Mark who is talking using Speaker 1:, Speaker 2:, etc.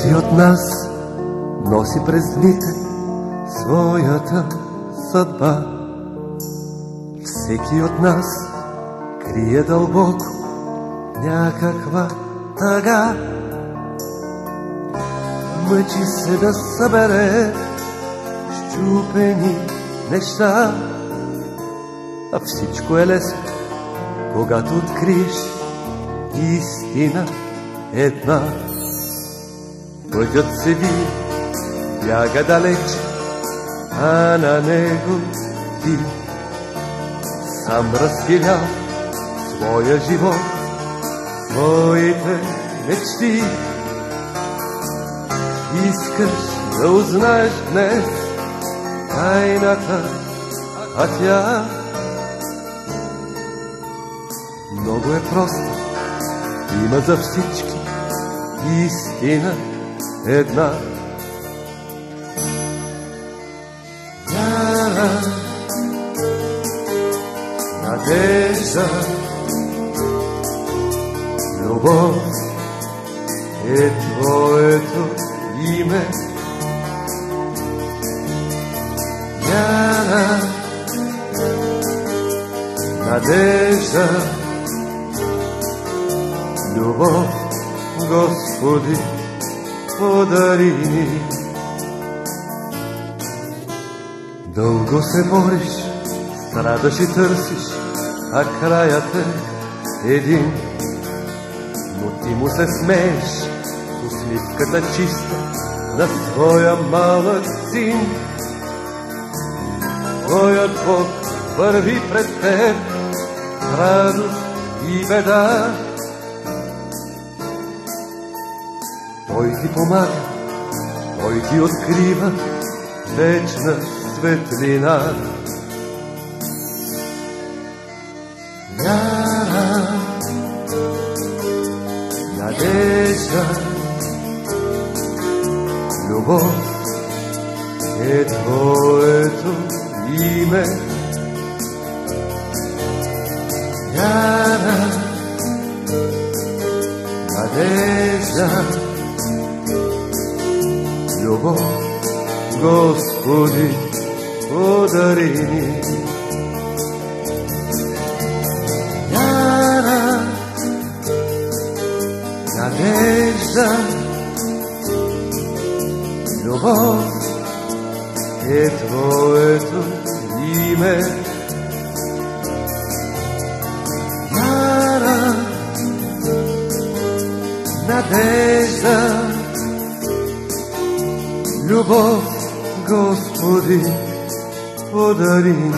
Speaker 1: Всеки от нас носи през дните своята съдба. Всеки от нас крие дълбоко някаква тъга. Мъчи се да събере счупени неща, а всичко е лесно, когато откриеш истина една. Пътят се вие, бяга далеч, а на него ти сам разпилял своя живот, своите мечти. Искаш да узнаеш днес тайната, а тя много е проста. Има за всички истина една. Вяра, надежда, любов е твоето име. Вяра, надежда, любов, Господи, подари ни. Дълго се бориш, страдаш и търсиш, а краят е един. Но ти му се смееш, усмивката чиста на своя малък син. Твоят Бог върви пред теб, радост и беда. Той ти помага, Той ти открива вечна светлина. Вяра, надежда, любов е твоето име. Вяра, надежда, любов, Господи, подари ни. Вяра, надежда, любов е твоето име. Вяра, надежда, любов, Господи, подари ни.